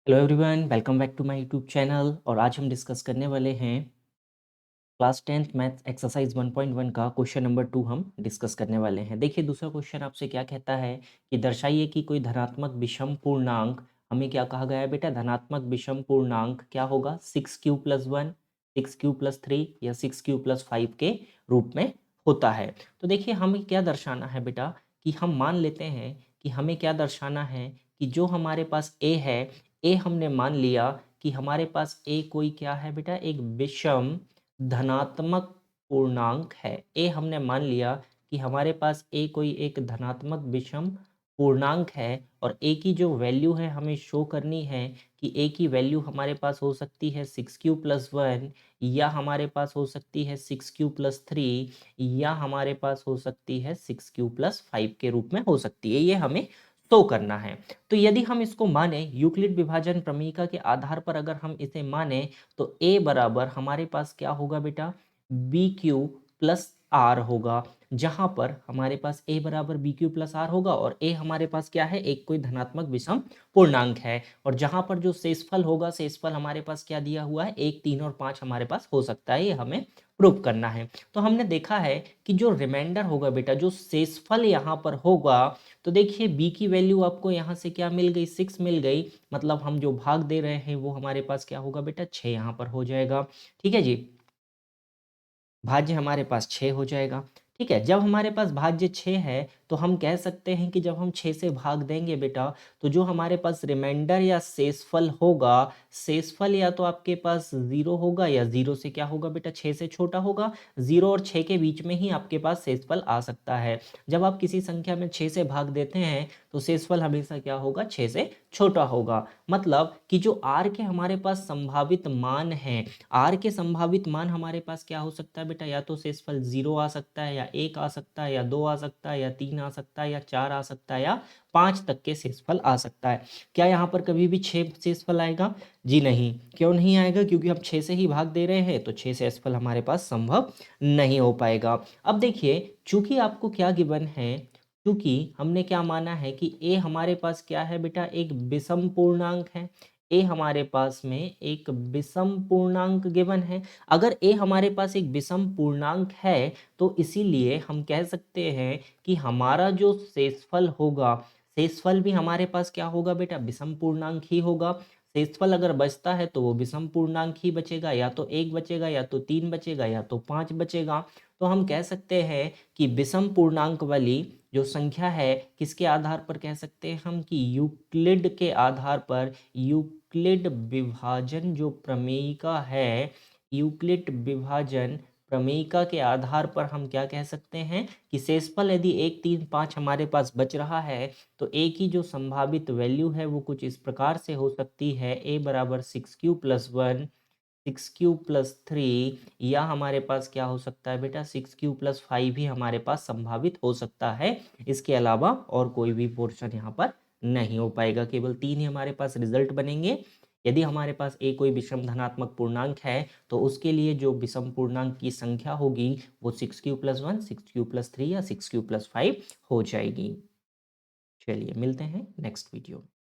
Hello everyone, welcome back to my YouTube channel. और आज हम डिस्कस करने वाले हैं क्लास 10th मैथ्स एक्सरसाइज 1.1 का क्वेश्चन नंबर 2 हम डिस्कस करने वाले हैं। देखिए, दूसरा क्वेश्चन आपसे क्या कहता है कि दर्शाइए कि कोई धनात्मक विषम पूर्णांक, हमें क्या कहा गया है बेटा, धनात्मक विषम पूर्णांक क्या होगा, 6q+1, 6q+3 या 6q+5 के रूप में होता है। तो देखिए, हमें क्या दर्शाना है बेटा कि हम मान लेते हैं कि हमें क्या दर्शाना है कि जो हमारे पास ए है, ए हमने मान लिया कि हमारे पास ए कोई क्या है बेटा, एक विषम धनात्मक पूर्णांक है। ए हमने मान लिया कि हमारे पास ए कोई एक धनात्मक विषम पूर्णांक है और ए की जो वैल्यू है हमें शो करनी है कि ए की वैल्यू हमारे पास हो सकती है 6q+1, या हमारे पास हो सकती है 6q+3, या हमारे पास हो सकती है 6q+5 के रूप में हो सकती है। ये हमें शो करना है। तो यदि हम इसको माने, यूक्लिड विभाजन प्रमेयिका के आधार पर अगर हम इसे माने, तो a बराबर हमारे पास क्या होगा बेटा, BQ+R होगा। जहां पर हमारे पास a बराबर BQ+R होगा और a हमारे पास क्या है, एक कोई धनात्मक विषम पूर्णांक है। और जहां पर जो शेषफल होगा, शेषफल हमारे पास क्या दिया हुआ है, 1, 3 और 5 हमारे पास हो सकता है। ये हमें प्रूव करना है। तो हमने देखा है कि जो रिमाइंडर होगा बेटा, जो शेषफल यहाँ पर होगा, तो देखिए b की वैल्यू आपको यहाँ से क्या मिल गई, 6 मिल गई। मतलब हम जो भाग दे रहे हैं वो हमारे पास क्या होगा बेटा, 6 यहाँ पर हो जाएगा। ठीक है जी, भाज्य हमारे पास 6 हो जाएगा। ठीक है, जब हमारे पास भाज्य 6 है तो हम कह सकते हैं कि जब हम 6 से भाग देंगे बेटा, तो जो हमारे पास रिमाइंडर या शेषफल होगा, शेषफल या तो आपके पास 0 होगा या 0 से क्या होगा बेटा, 6 से छोटा होगा। 0 और 6 के बीच में ही आपके पास शेषफल आ सकता है। जब आप किसी संख्या में 6 से भाग देते हैं तो शेषफल हमेशा क्या होगा, 6 से छोटा होगा। मतलब कि जो r के हमारे पास संभावित मान हैं, आर के संभावित मान हमारे पास क्या हो सकता है बेटा, या तो शेषफल 0 आ सकता है, या 1 आ सकता है, या 2 आ सकता है, या 3 आ सकता है, या 4 आ सकता है, या 5 तक के शेषफल आ सकता है। क्या यहाँ पर कभी भी 6 शेषफल आएगा? जी नहीं। क्यों नहीं आएगा? क्योंकि हम 6 से ही भाग दे रहे हैं, तो 6 शेषफल हमारे पास संभव नहीं हो पाएगा। अब देखिए, चूंकि आपको क्या गिवन है, क्योंकि हमने क्या माना है कि a हमारे पास क्या है बेटा, एक विषम पूर्णांक है। ए हमारे पास में एक विषम पूर्णांक गिवन है। अगर ए हमारे पास एक विषम पूर्णांक है तो इसीलिए हम कह सकते हैं कि हमारा जो शेषफल होगा, शेषफल भी हमारे पास क्या होगा बेटा, विषम पूर्णांक ही होगा। शेषफल अगर बचता है तो वो विषम पूर्णांक ही बचेगा, या तो 1 बचेगा, या तो 3 बचेगा, या तो 5 बचेगा। तो हम कह सकते हैं कि विषम पूर्णांक वाली जो संख्या है, किसके आधार पर कह सकते हैं हम, कि यूक्लिड के आधार पर, यूक्लिड विभाजन जो प्रमेयिका है, यूक्लिड विभाजन प्रमेयिका के आधार पर हम क्या कह सकते हैं कि शेषफल यदि 1, 3, 5 हमारे पास बच रहा है तो a की जो संभावित वैल्यू है वो कुछ इस प्रकार से हो सकती है, a बराबर 6q+1, 6q+3, या हमारे पास क्या हो सकता है बेटा, 6q+5 भी हमारे पास संभावित हो सकता है। इसके अलावा और कोई भी पोर्शन यहाँ पर नहीं हो पाएगा, केवल 3 ही हमारे पास रिजल्ट बनेंगे। यदि हमारे पास एक कोई विषम धनात्मक पूर्णांक है तो उसके लिए जो विषम पूर्णांक की संख्या होगी वो 6q+1, 6q+3 या 6q+5 हो जाएगी। चलिए मिलते हैं नेक्स्ट वीडियो में।